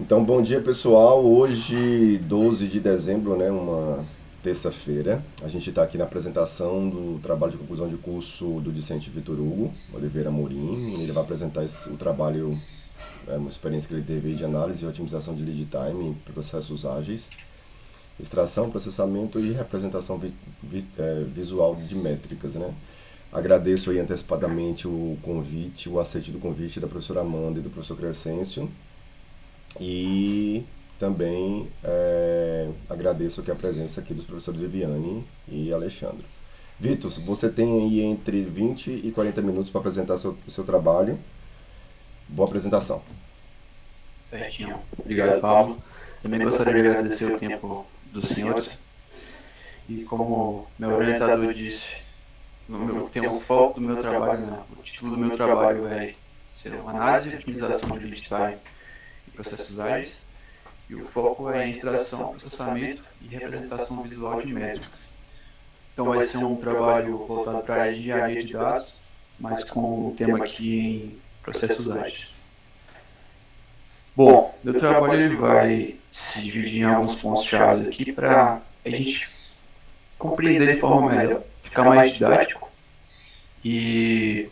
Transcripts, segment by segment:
Então, bom dia pessoal. Hoje, 12 de dezembro, né, uma terça-feira, a gente está aqui na apresentação do trabalho de conclusão de curso do discente Vitor Hugo Oliveira Morim. Ele vai apresentar o trabalho, uma experiência que ele teve de análise e otimização de lead time em processos ágeis, extração, processamento e representação visual de métricas, né? Agradeço aí antecipadamente o convite, o aceite do convite da professora Amanda e do professor Crescêncio. E também agradeço aqui a presença aqui dos professores Viviane e Alexandre. Vitor, você tem aí entre 20 e 40 minutos para apresentar seu trabalho. Boa apresentação. Certinho. Obrigado, Pablo. Também gostaria de agradecer o tempo dos senhores. E como meu orientador disse, tem um foco do meu trabalho, né? O título do meu trabalho vai ser uma análise e otimização de lead time e processos ágeis. E o foco é em extração, processamento e representação visual de métricas. Então vai ser um trabalho voltado para a área de engenharia de dados, mas com o tema aqui em processos ágeis. Bom, meu trabalho ele vai se dividir em alguns pontos chave aqui para a gente compreender de forma melhor, ficar mais didático e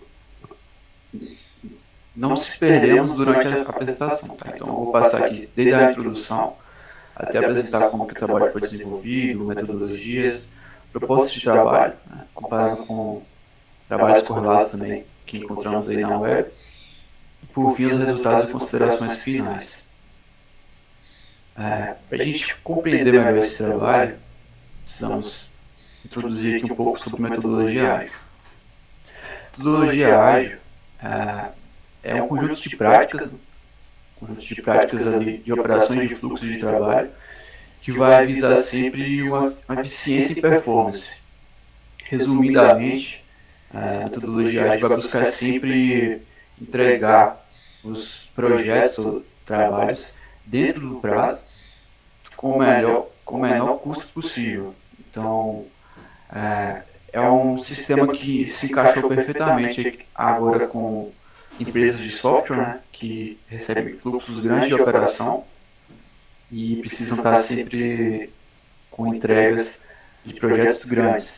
não se perdemos durante a apresentação, tá? Então eu vou passar aqui desde a introdução até apresentar como que o trabalho foi desenvolvido, metodologias, propostas de trabalho, né, comparando com trabalhos correlatos também que encontramos aí na web, e por fim os resultados e considerações finais. Para a gente compreender melhor esse trabalho, precisamos introduzir aqui um pouco sobre metodologia ágil. Metodologia ágil é um conjunto de práticas ali, de operações de fluxo de trabalho, que vai visar sempre uma eficiência e performance. Resumidamente, a metodologia ágil vai buscar sempre entregar os projetos ou trabalhos dentro do prazo com o menor custo possível. Então, é um sistema que se encaixou perfeitamente agora com empresas de software, né, que recebem fluxos grandes de operação e precisam estar sempre com entregas de projetos grandes.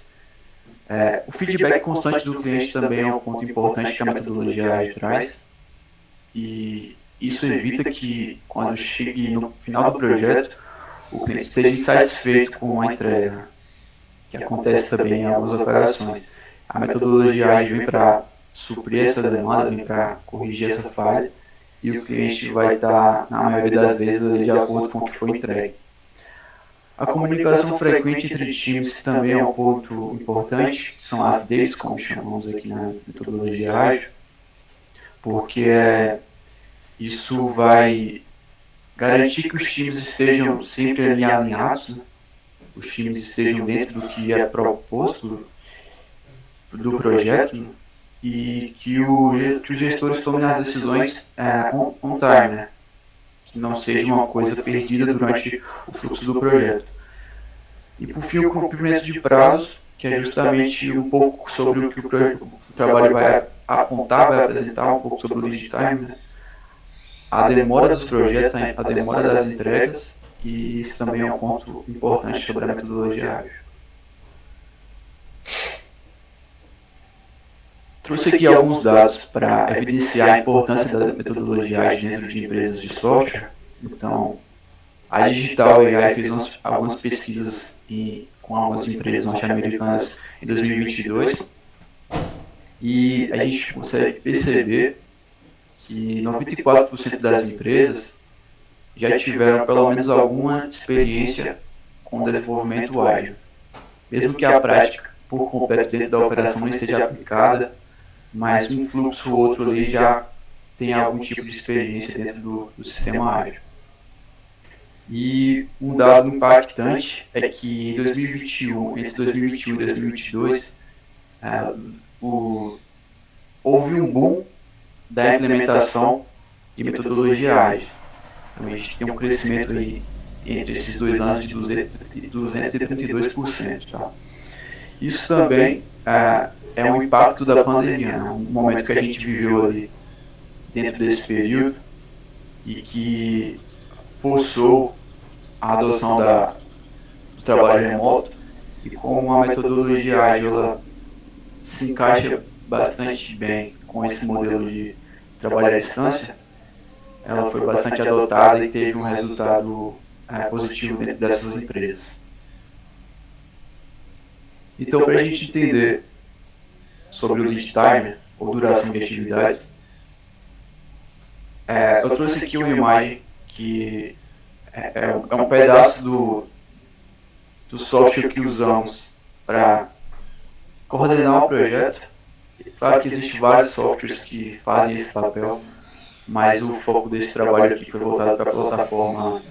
O feedback constante do cliente também é um ponto importante que a metodologia ágil traz, e isso evita que, quando chegue no final do projeto, o cliente esteja insatisfeito com a entrega, que acontece também em algumas operações. A metodologia ágil vem para suprir essa demanda, vem para corrigir essa falha, e o cliente vai estar, na maioria das vezes, de acordo com o que foi entregue. A comunicação frequente entre times também é um ponto importante, que são as DAIs, como chamamos aqui na metodologia ágil, porque isso vai garantir que os times estejam sempre ali alinhados, né? Os times estejam dentro do que é proposto do projeto, né? E que os gestores tomem as decisões on time, né? Que não seja uma coisa perdida durante o fluxo do projeto. E por fim, o cumprimento de prazos, que é justamente um pouco sobre o que o trabalho vai apontar, vai apresentar, um pouco sobre o lead time, né? A demora dos projetos, a demora das entregas, e isso também é um ponto importante sobre a metodologia ágil. Trouxe aqui alguns dados para evidenciar a importância da metodologia ágil dentro de empresas de software. Então, a Digital AI fez algumas pesquisas com algumas empresas norte-americanas em 2022 e a gente consegue perceber que 94% das empresas já tiveram pelo menos alguma experiência com desenvolvimento ágil, mesmo que a prática por completo dentro da operação não esteja aplicada, mas um fluxo ou outro ali já tem algum tipo de experiência dentro do sistema ágil. E um dado impactante é que em 2021, entre 2021 e 2022, houve um boom da implementação de metodologia ágil. Então a gente tem um crescimento aí entre esses 2 anos de 232%. Tá? Isso também é um impacto da pandemia, né? Um momento que a gente viveu ali dentro desse período e que forçou a adoção do trabalho remoto, e como a metodologia ágil ela se encaixa bastante bem com esse modelo de trabalho à distância, ela foi bastante adotada e teve um resultado positivo dentro dessas empresas. Então, para a gente entender sobre o lead time, ou duração de atividades, eu trouxe aqui uma imagem que é um pedaço do software que usamos para coordenar o projeto. Claro que existem vários softwares que fazem esse papel, mas o foco desse trabalho aqui foi voltado para a plataforma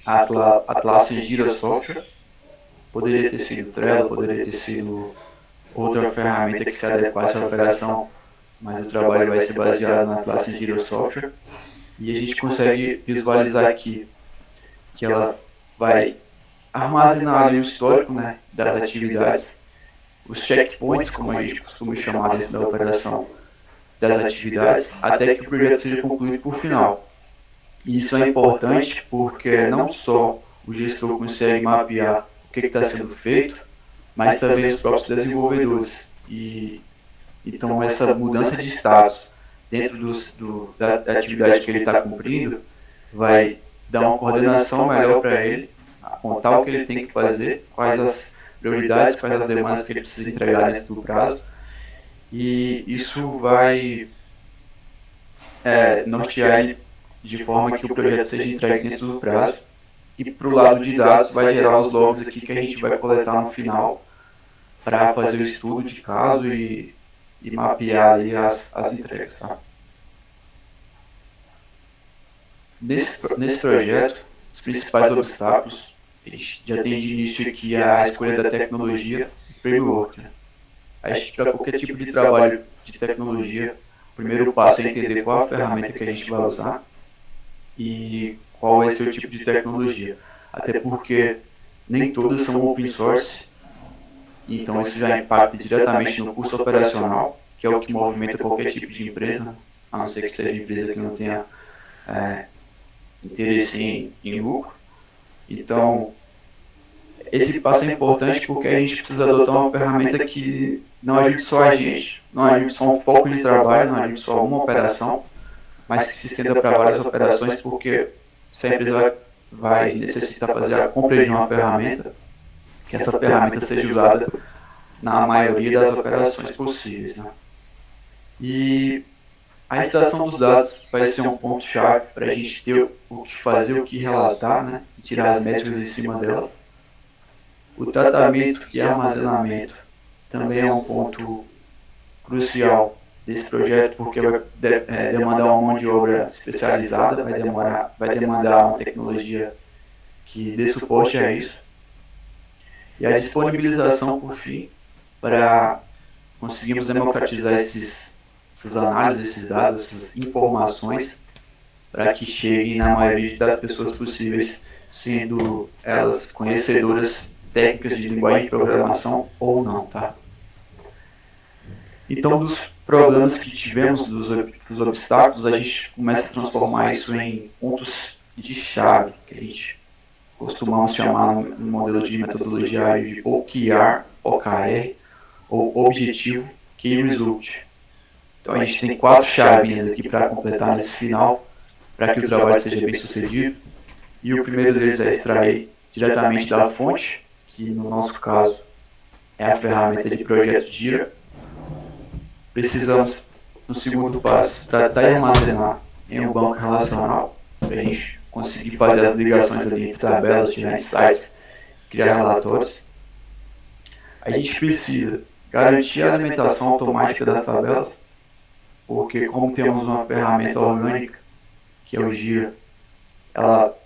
Atlassian Jira Software. Poderia ter sido Trello, poderia ter sido outra ferramenta que se adequasse à operação, mas o trabalho vai ser baseado na Atlassian Jira Software. E a gente consegue visualizar aqui que ela vai armazenar ali o histórico, né, das atividades, os checkpoints, como a gente costuma chamar dentro da operação das atividades, até que o projeto seja concluído por final. E isso é importante porque não só o gestor consegue mapear o que está sendo feito, mas também os próprios desenvolvedores. E então essa mudança de status dentro da atividade que ele está cumprindo vai dar uma coordenação melhor para ele, apontar o que ele tem que fazer, quais as prioridades, quais as demandas que ele precisa entregar dentro do prazo, e isso vai nortear ele de forma que o projeto seja entregue dentro do prazo. E para o lado de dados vai gerar os logs aqui que a gente vai coletar no final para fazer o estudo de caso e mapear ali as entregas. Tá? Nesse projeto, os principais obstáculos, a gente já tem de início aqui a escolha da tecnologia e framework. Né? Acho que para qualquer tipo de trabalho de tecnologia, o primeiro passo é entender qual a ferramenta que a gente vai usar e qual vai ser o tipo de tecnologia. Até porque nem todas são open source, então isso já impacta diretamente no custo operacional, que é o que movimenta qualquer tipo de empresa, a não ser que seja empresa que não tenha interesse em lucro. Então, esse passo é importante porque a gente precisa adotar uma ferramenta que não ajude só a gente, não ajude só um foco de trabalho, não ajude só uma operação, mas que se estenda para várias operações, porque se a empresa vai necessitar fazer a compra de uma ferramenta, que essa ferramenta seja usada na maioria das operações possíveis. Né? E a extração dos dados vai ser um ponto-chave para a gente ter o que fazer, o que relatar, né? E tirar as métricas em cima dela. O tratamento e armazenamento também é um ponto crucial desse projeto, porque vai demandar uma mão de obra especializada, vai demandar uma tecnologia que dê suporte a isso. E a disponibilização, por fim, para conseguirmos democratizar essas análises, esses dados, essas informações, para que cheguem na maioria das pessoas possíveis, sendo elas conhecedoras técnicas de linguagem de programação ou não, tá? Então, dos problemas que tivemos, dos obstáculos, a gente começa a transformar isso em pontos de chave, que a gente costumamos chamar no modelo de metodologia ágil de OKR, ou Objetivo Key Result. Então, a gente tem 4 chavinhas aqui para completar nesse final, para que o trabalho seja bem sucedido. E o primeiro deles é extrair diretamente da fonte, que no nosso caso é a ferramenta de projeto Jira. Precisamos, no segundo passo, tratar e armazenar em um banco relacional, para a gente conseguir fazer as ligações ali entre tabelas, tirar insights, criar relatórios. A gente precisa garantir a alimentação automática das tabelas, porque como temos uma ferramenta orgânica, que é o Jira, ela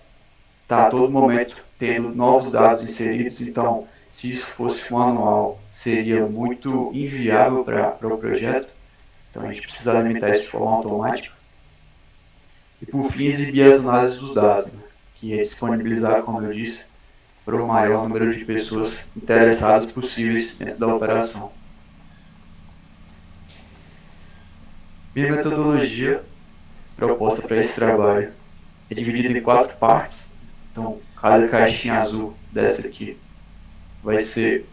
está a todo momento tendo novos dados inseridos, então se isso fosse manual, seria muito inviável para o projeto, então a gente precisa alimentar isso de forma automática. E por fim, exibir as análises dos dados, né, que é disponibilizar, como eu disse, para o maior número de pessoas interessadas possíveis dentro da operação. Minha metodologia proposta para esse trabalho é dividido em 4 partes. Então, cada caixinha azul dessa aqui vai ser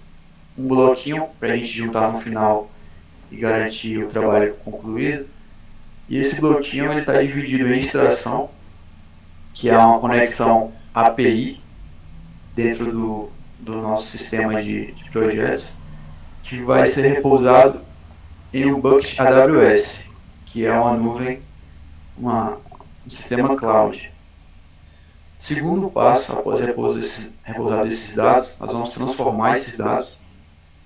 um bloquinho para a gente juntar no final e garantir o trabalho concluído. E esse bloquinho está dividido em extração, que é uma conexão API dentro do nosso sistema de projetos, que vai ser repousado em um bucket AWS, que é uma nuvem, um sistema cloud. Segundo passo, após repousar esses dados, nós vamos transformar esses dados,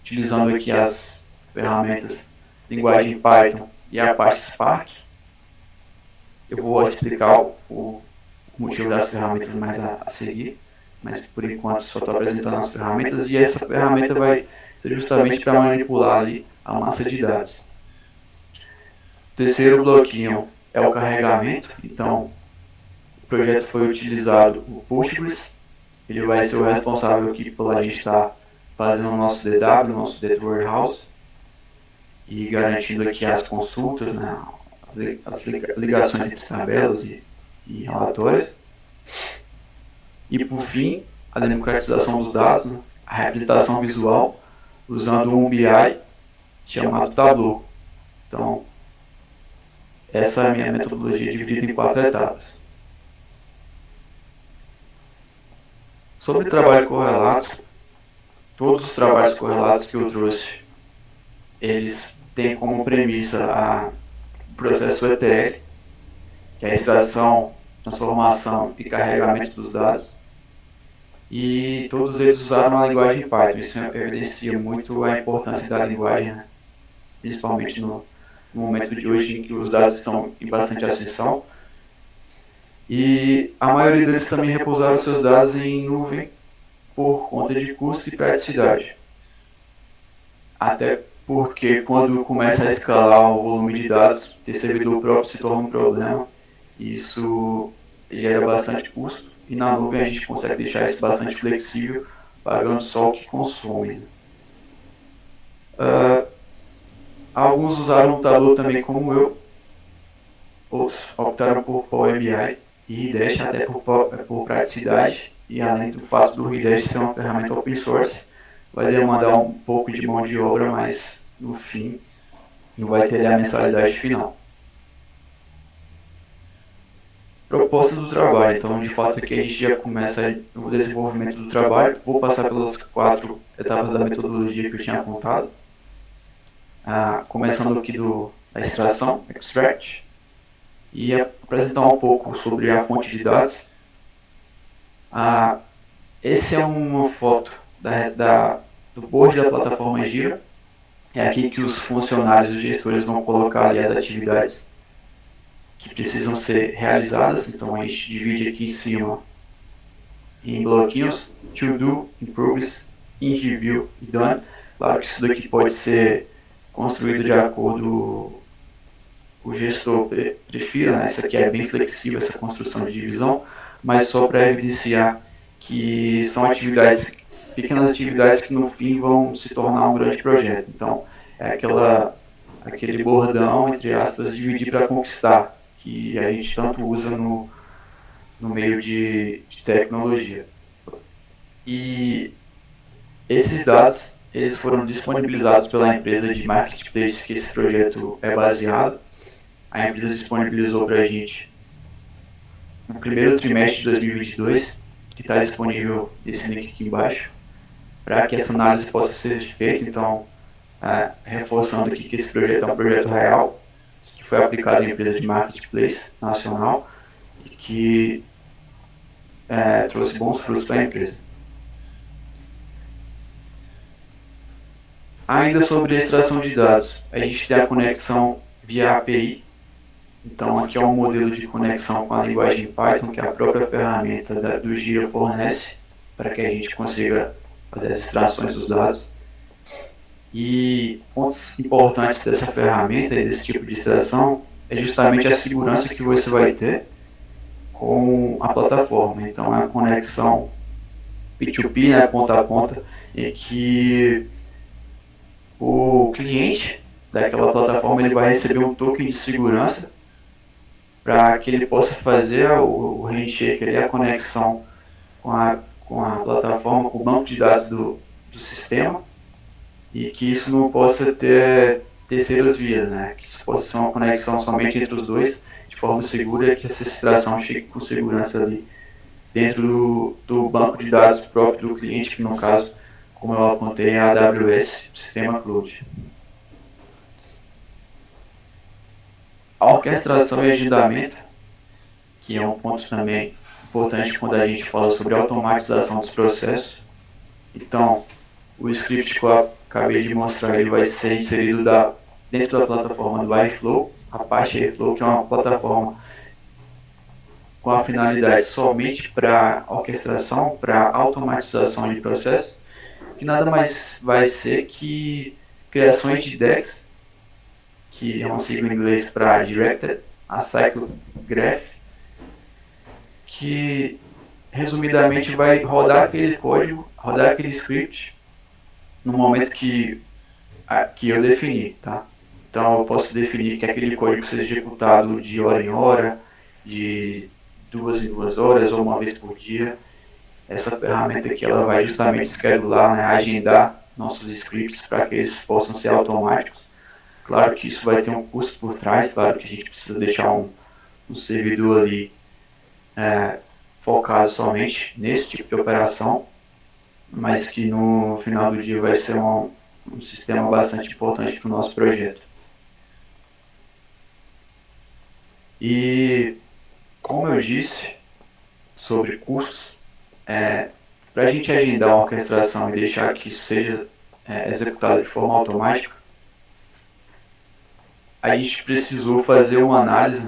utilizando aqui as ferramentas linguagem Python e a parte Spark. Eu vou explicar o motivo das ferramentas mais a seguir, mas por enquanto só estou apresentando as ferramentas, e essa ferramenta vai ser justamente para manipular ali a massa de dados. O terceiro bloquinho é o carregamento. Então, o projeto foi utilizado o Postgres, ele vai ser o responsável aqui por a gente estar fazendo o nosso DW, o nosso Data Warehouse, e garantindo aqui as consultas, né, as ligações entre tabelas e relatórios. E por fim, a democratização dos dados, né, a representação visual, usando um BI chamado Tableau. Então, essa é a minha metodologia dividida em 4 etapas. Sobre trabalho correlato, todos os trabalhos correlatos que eu trouxe, eles têm como premissa o processo ETL, que é a extração, transformação e carregamento dos dados. E todos eles usaram a linguagem Python. Isso evidencia muito a importância da linguagem, né? Principalmente no momento de hoje em que os dados estão em bastante ascensão. E a maioria deles também repousaram seus dados em nuvem por conta de custo e praticidade. Até porque quando começa a escalar o volume de dados, ter servidor próprio se torna um problema. Isso gera bastante custo, e na nuvem a gente consegue deixar isso bastante flexível, pagando só o que consome. Alguns usaram o Tableau também, como eu, outros optaram por Power BI e Redash até por praticidade, e além do fato do Redash ser uma ferramenta open source, vai demandar um pouco de mão de obra, mas no fim não vai ter a mensalidade final. Proposta do trabalho. Então, de fato, aqui a gente já começa o desenvolvimento do trabalho. Vou passar pelas 4 etapas da metodologia que eu tinha contado. Começando aqui da extração, extract, e apresentar um pouco sobre a fonte de dados. Essa é uma foto do board da plataforma Gira. É aqui que os funcionários e os gestores vão colocar ali as atividades que precisam ser realizadas. Então a gente divide aqui em cima em bloquinhos: to do, in progress, in review e done. Claro que isso daqui pode ser construído de acordo o gestor prefira, né? Isso aqui é bem flexível, essa construção de divisão, mas só para evidenciar que são atividades, pequenas atividades que no fim vão se tornar um grande projeto. Então é aquele bordão, entre aspas, dividir para conquistar, que a gente tanto usa no meio de tecnologia. E esses dados, eles foram disponibilizados pela empresa de marketplace que esse projeto é baseado. A empresa disponibilizou para a gente no primeiro trimestre de 2022, que está disponível esse link aqui embaixo, para que essa análise possa ser feita. Então, reforçando aqui que esse projeto é um projeto real, que foi aplicado em empresa de marketplace nacional e que trouxe bons frutos para a empresa. Ainda sobre a extração de dados, a gente tem a conexão via API. Então aqui é um modelo de conexão com a linguagem Python, que a própria ferramenta do Gira fornece, para que a gente consiga fazer as extrações dos dados. E pontos importantes dessa ferramenta e desse tipo de extração é justamente a segurança que você vai ter com a plataforma. Então é uma conexão P2P, né, ponta a ponta, em que o cliente daquela plataforma ele vai receber um token de segurança para que ele possa fazer o handshake, ali, a conexão com a plataforma, com o banco de dados do sistema, e que isso não possa ter terceiras vias, né? Que isso possa ser uma conexão somente entre os dois, de forma segura, e que essa extração chegue com segurança ali dentro do banco de dados próprio do cliente, que no caso, como eu apontei, é a AWS, Sistema Cloud. A orquestração e agendamento, que é um ponto também importante quando a gente fala sobre a automatização dos processos. Então, o script que eu acabei de mostrar, ele vai ser inserido dentro da plataforma do Airflow, a parte Airflow, que é uma plataforma com a finalidade somente para orquestração, para automatização de processos, que nada mais vai ser que criações de DEX, que é uma sigla em inglês para Directed Acyclic Graph, que resumidamente vai rodar aquele código, rodar aquele script no momento que eu defini, tá? Então eu posso definir que aquele código seja executado de hora em hora, de 2 em 2 horas ou uma vez por dia. Essa ferramenta aqui ela vai justamente schedular, né, agendar nossos scripts para que eles possam ser automáticos. Claro que isso vai ter um custo por trás, claro que a gente precisa deixar um servidor ali focado somente nesse tipo de operação, mas que no final do dia vai ser um sistema bastante importante para o nosso projeto. E, como eu disse sobre custos, para a gente agendar uma orquestração e deixar que isso seja executado de forma automática, a gente precisou fazer uma análise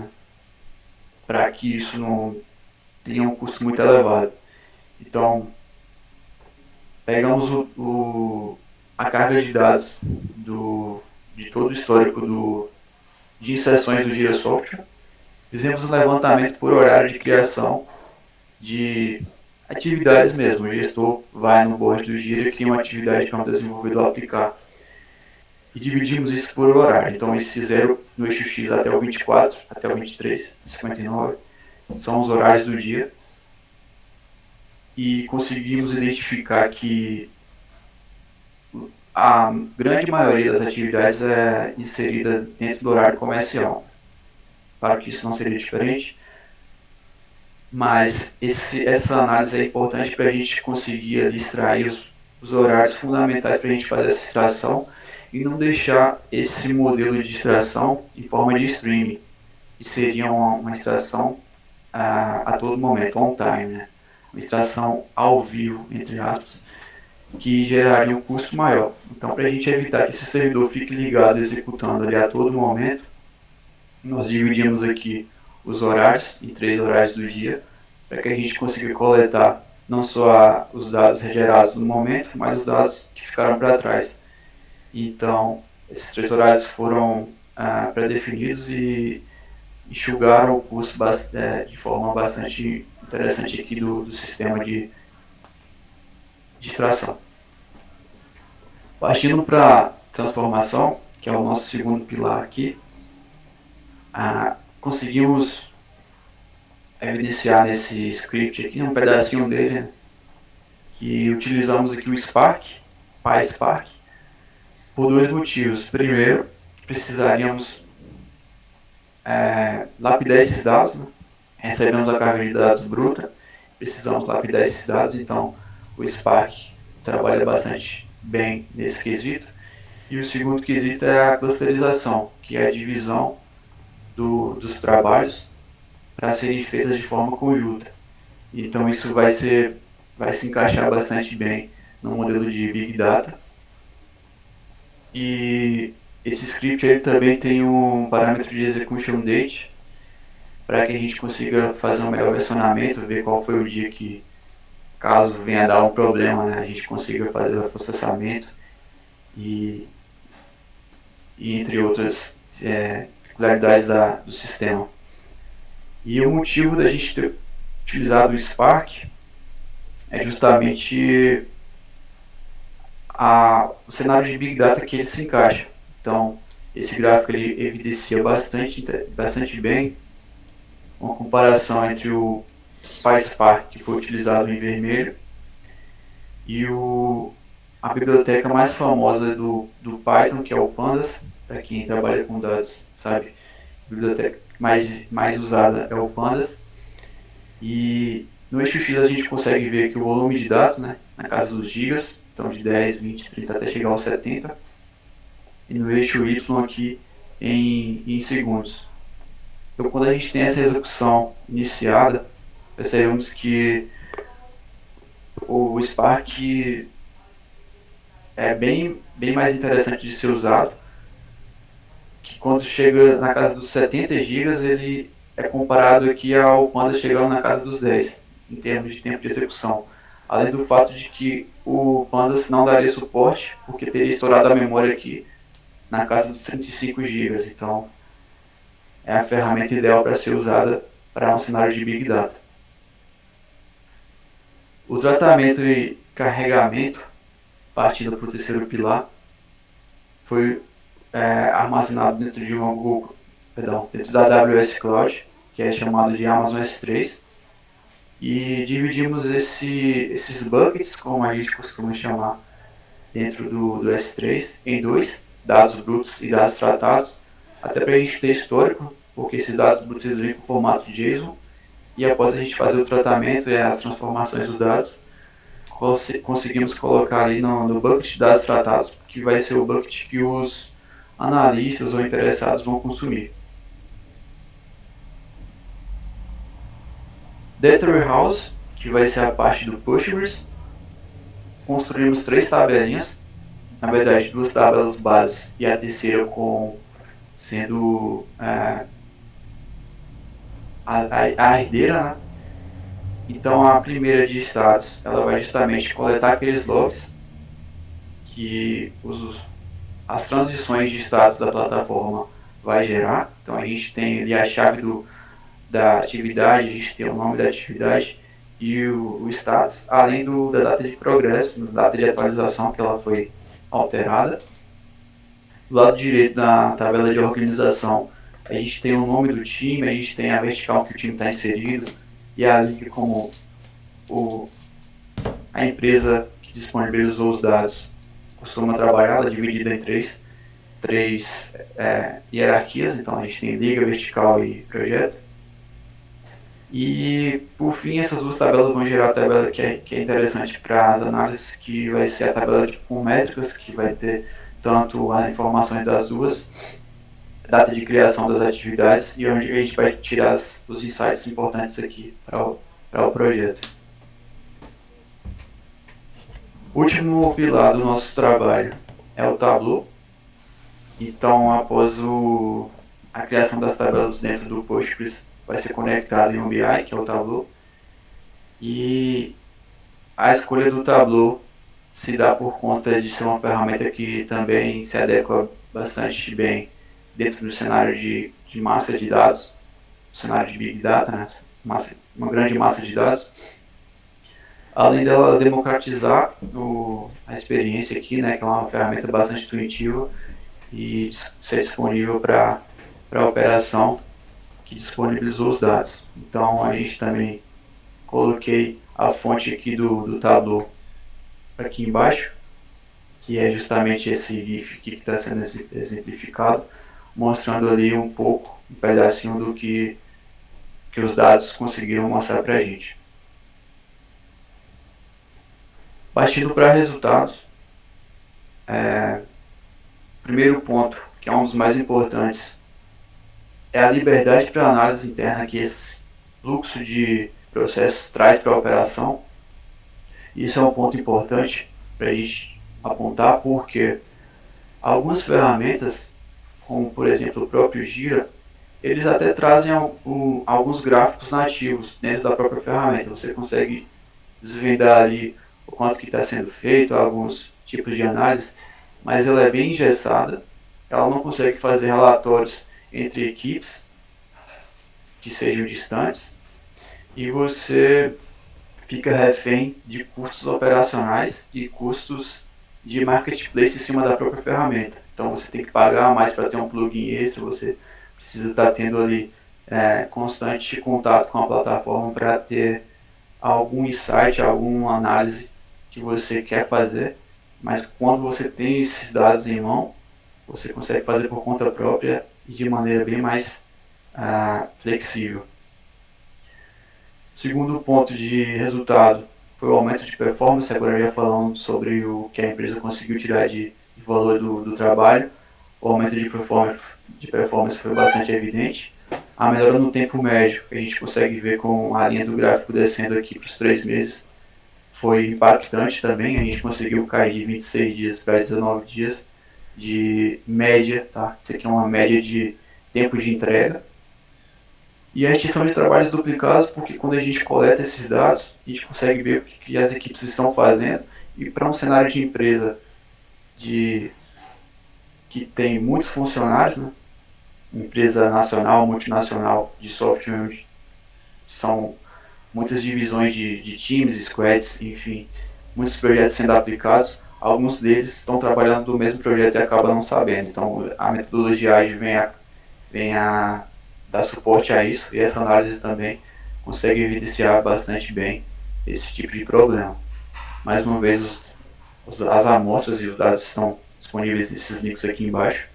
para que isso não tenha um custo muito elevado. Então, pegamos a carga de dados de todo o histórico de inserções do Jira Software, fizemos um levantamento por horário de criação de atividades mesmo. O gestor vai no board do Jira e cria uma atividade para um desenvolvedor aplicar. E dividimos isso por horário. Então, esse 0 no eixo X até o 24, até o 23, 59, são os horários do dia. E conseguimos identificar que a grande maioria das atividades é inserida dentro do horário comercial. Claro que isso não seria diferente, mas essa análise é importante para a gente conseguir ali extrair os horários fundamentais para a gente fazer essa extração e não deixar esse modelo de extração em forma de streaming, que seria uma extração a todo momento, on time, né? Uma extração ao vivo, entre aspas, que geraria um custo maior. Então, para a gente evitar que esse servidor fique ligado, executando ali a todo momento, nós dividimos aqui os horários em 3 horários do dia, para que a gente consiga coletar não só os dados gerados no momento, mas os dados que ficaram para trás. Então, esses 3 horários foram pré-definidos e enxugaram o custo de forma bastante interessante aqui do sistema de extração. Partindo para transformação, que é o nosso segundo pilar aqui, conseguimos evidenciar nesse script aqui, um pedacinho dele, né, que utilizamos aqui o Spark, PySpark, por 2 motivos. Primeiro, precisaríamos lapidar esses dados, né? Recebemos a carga de dados bruta, precisamos lapidar esses dados, então o Spark trabalha bastante bem nesse quesito. E o segundo quesito é a clusterização, que é a divisão dos trabalhos para serem feitas de forma conjunta. Então isso vai se encaixar bastante bem no modelo de Big Data. E esse script ele também tem um parâmetro de execution date, para que a gente consiga fazer um melhor versionamento, ver qual foi o dia que, caso venha a dar um problema, né, a gente consiga fazer o processamento e entre outras peculiaridades do sistema. E o motivo da gente ter utilizado o Spark é justamente o cenário de Big Data que ele se encaixa. Então, esse gráfico ele evidencia bastante bem uma comparação entre o PySpark, que foi utilizado em vermelho, e a biblioteca mais famosa do Python, que é o Pandas, para quem trabalha com dados, sabe? A biblioteca mais usada é o Pandas. E no eixo X a gente consegue ver que o volume de dados, né, na casa dos gigas, então de 10, 20, 30 até chegar aos 70, e no eixo Y aqui em segundos. Então quando a gente tem essa execução iniciada, percebemos que o Spark é bem mais interessante de ser usado, que quando chega na casa dos 70 gigas, ele é comparado aqui ao Pandas chegando na casa dos 10, em termos de tempo de execução. Além do fato de que o Pandas não daria suporte, porque teria estourado a memória aqui na casa dos 35 gigas. Então, é a ferramenta ideal para ser usada para um cenário de Big Data. O tratamento e carregamento, partindo para o terceiro pilar, foi armazenado dentro de uma Google, dentro da AWS Cloud, que é chamado de Amazon S3, e dividimos esses buckets, como a gente costuma chamar dentro do S3, em dois, dados brutos e dados tratados, até para a gente ter histórico, porque esses dados brutos eles vêm com formato JSON, e após a gente fazer o tratamento e as transformações dos dados, conseguimos colocar ali no bucket de dados tratados, que vai ser o bucket que os analistas ou interessados vão consumir. Data Warehouse, que vai ser a parte do Postgres, construímos 3 tabelinhas, na verdade 2 tabelas bases e a terceira sendo a herdeira, né? Então a primeira de estados, ela vai justamente coletar aqueles logs que as transições de status da plataforma vai gerar. Então a gente tem ali a chave da atividade, a gente tem o nome da atividade e o status, além da data de progresso, da data de atualização que ela foi alterada. Do lado direito da tabela de organização, a gente tem o nome do time, a gente tem a vertical que o time está inserido e a link como a empresa que disponibilizou os dados costuma trabalhar, ela é dividida em três hierarquias, então a gente tem liga, vertical e projeto. E por fim essas duas tabelas vão gerar a tabela que é interessante para as análises, que vai ser a tabela com métricas, que vai ter tanto as informações das duas, data de criação das atividades e onde a gente vai tirar os insights importantes aqui para o projeto. O último pilar do nosso trabalho é o Tableau. Então, após a criação das tabelas dentro do Postgres, vai ser conectado em um BI, que é o Tableau. E a escolha do Tableau se dá por conta de ser uma ferramenta que também se adequa bastante bem dentro do cenário de massa de dados, cenário de Big Data, né? Uma grande massa de dados. Além dela democratizar a experiência aqui, né, que é uma ferramenta bastante intuitiva e ser disponível para a operação que disponibilizou os dados. Então a gente também coloquei a fonte aqui do Tableau aqui embaixo, que é justamente esse GIF que está sendo exemplificado, mostrando ali um pedacinho do que os dados conseguiram mostrar para a gente. Partindo para resultados, primeiro ponto, que é um dos mais importantes, é a liberdade para a análise interna que esse fluxo de processos traz para a operação. Isso é um ponto importante para a gente apontar, porque algumas ferramentas, como por exemplo o próprio Gira, eles até trazem alguns gráficos nativos dentro da própria ferramenta. Você consegue desvendar ali o quanto que está sendo feito, alguns tipos de análise, mas ela é bem engessada, ela não consegue fazer relatórios entre equipes que sejam distantes, e você fica refém de custos operacionais e custos de marketplace em cima da própria ferramenta. Então você tem que pagar mais para ter um plugin extra, você precisa estar tendo ali constante contato com a plataforma para ter algum insight, alguma análise que você quer fazer, mas quando você tem esses dados em mão, você consegue fazer por conta própria e de maneira bem mais flexível. Segundo ponto de resultado foi o aumento de performance, agora já falando sobre o que a empresa conseguiu tirar de valor do trabalho. O aumento de performance foi bastante evidente. A melhora no tempo médio, que a gente consegue ver com a linha do gráfico descendo aqui para os 3 meses, foi impactante também. A gente conseguiu cair de 26 dias para 19 dias de média, tá? Isso aqui é uma média de tempo de entrega. E a extinção de trabalhos duplicados, porque quando a gente coleta esses dados, a gente consegue ver o que as equipes estão fazendo. E para um cenário de empresa que tem muitos funcionários, né? Empresa nacional, multinacional de software, são muitas divisões de times, squads, enfim, muitos projetos sendo aplicados. Alguns deles estão trabalhando no mesmo projeto e acabam não sabendo. Então, a metodologia ágil vem a dar suporte a isso, e essa análise também consegue evidenciar bastante bem esse tipo de problema. Mais uma vez, as amostras e os dados estão disponíveis nesses links aqui embaixo.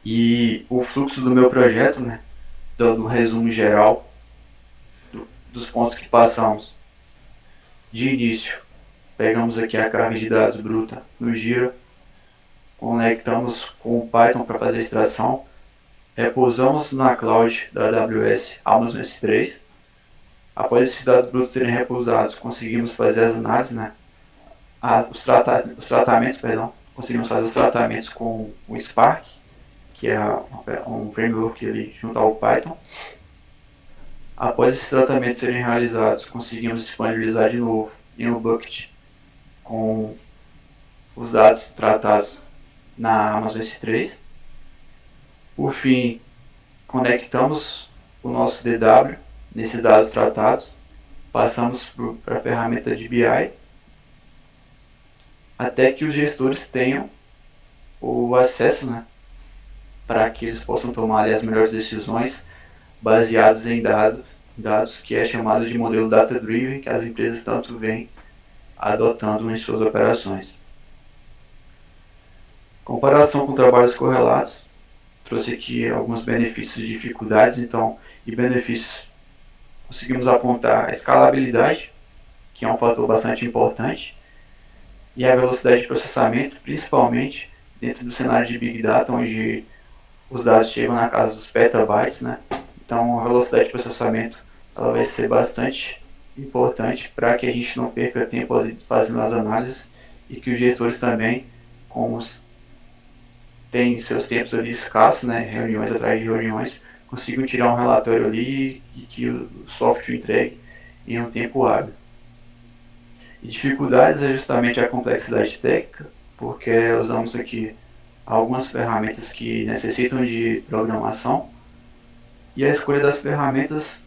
E o fluxo do meu projeto, né, dando um resumo geral dos pontos que passamos. De início, pegamos aqui a carga de dados bruta no Jira, conectamos com o Python para fazer a extração, repousamos na cloud da AWS Amazon S3. Após esses dados brutos serem repousados, conseguimos fazer as análises, né? Conseguimos fazer os tratamentos com o Spark, que é um framework ali junto ao Python. Após esses tratamentos serem realizados, conseguimos disponibilizar de novo em um bucket com os dados tratados na Amazon S3. Por fim, conectamos o nosso DW nesses dados tratados, passamos para a ferramenta de BI, até que os gestores tenham o acesso, né, para que eles possam tomar ali as melhores decisões baseados em dados que é chamado de modelo data-driven, que as empresas tanto vêm adotando em suas operações. Comparação com trabalhos correlatos, trouxe aqui alguns benefícios e dificuldades. Então, de benefícios, conseguimos apontar a escalabilidade, que é um fator bastante importante, e a velocidade de processamento, principalmente dentro do cenário de Big Data, onde os dados chegam na casa dos petabytes, né? Então, a velocidade de processamento ela vai ser bastante importante para que a gente não perca tempo fazendo as análises e que os gestores também, como têm seus tempos ali escassos, né? Reuniões atrás de reuniões, consigam tirar um relatório ali e que o software entregue em um tempo hábil. E dificuldades é justamente a complexidade técnica, porque usamos aqui algumas ferramentas que necessitam de programação, e a escolha das ferramentas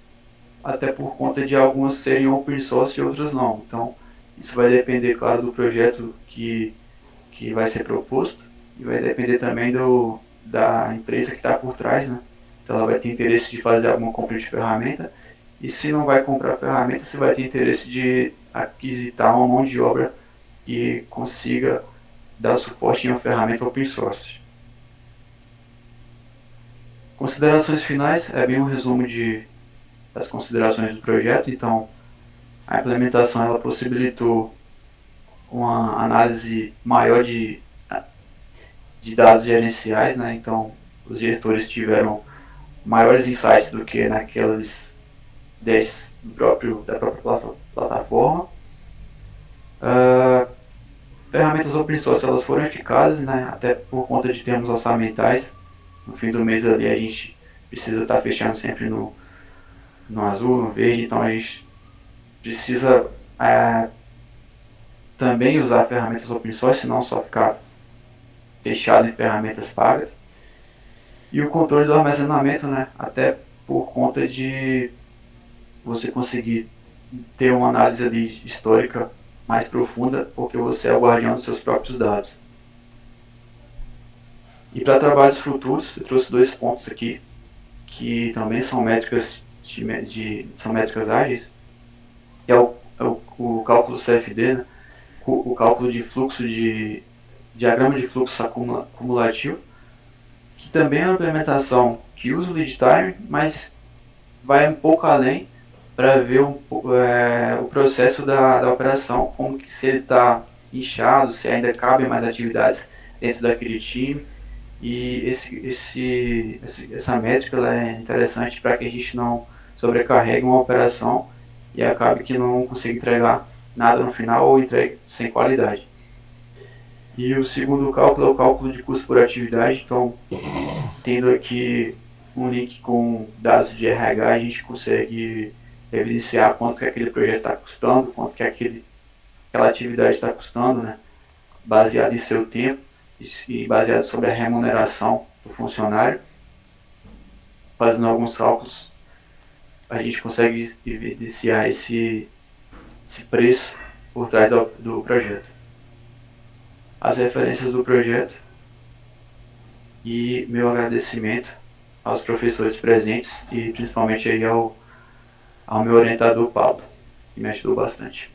até por conta de algumas serem open source e outras não. Então, isso vai depender, claro, do projeto que vai ser proposto, e vai depender também da empresa que está por trás, né? Então, ela vai ter interesse de fazer alguma compra de ferramenta, e se não vai comprar ferramenta, você vai ter interesse de aquisitar uma mão de obra que consiga dar suporte em uma ferramenta open source. Considerações finais, é bem um resumo das considerações do projeto. Então, a implementação ela possibilitou uma análise maior de dados gerenciais, né? Então, os gestores tiveram maiores insights do que naquelas 10 da própria plataforma. Ferramentas open source elas foram eficazes, né? Até por conta de termos orçamentais. No fim do mês ali a gente precisa estar fechando sempre no azul, no verde, então a gente precisa também usar ferramentas open source, não só ficar fechado em ferramentas pagas. E o controle do armazenamento, né? Até por conta de você conseguir ter uma análise ali histórica mais profunda, porque você é o guardião dos seus próprios dados. E para trabalhos futuros, eu trouxe 2 pontos aqui. que também são métricas são métricas ágeis, que é o cálculo CFD, né? O cálculo de fluxo de diagrama de fluxo acumulativo, que também é uma implementação que usa o lead time, mas vai um pouco além para ver o processo da operação, como que se ele está inchado, se ainda cabem mais atividades dentro daquele time. E essa métrica ela é interessante para que a gente não sobrecarregue uma operação e acabe que não consiga entregar nada no final ou entregue sem qualidade. E o segundo cálculo é o cálculo de custo por atividade. Então, tendo aqui um link com dados de RH, a gente consegue evidenciar quanto que aquele projeto está custando, quanto que aquela atividade está custando, né? Baseado em seu tempo e baseado sobre a remuneração do funcionário. Fazendo alguns cálculos, a gente consegue evidenciar esse preço por trás do projeto. As referências do projeto e meu agradecimento aos professores presentes e principalmente aí ao meu orientador Paulo, que me ajudou bastante.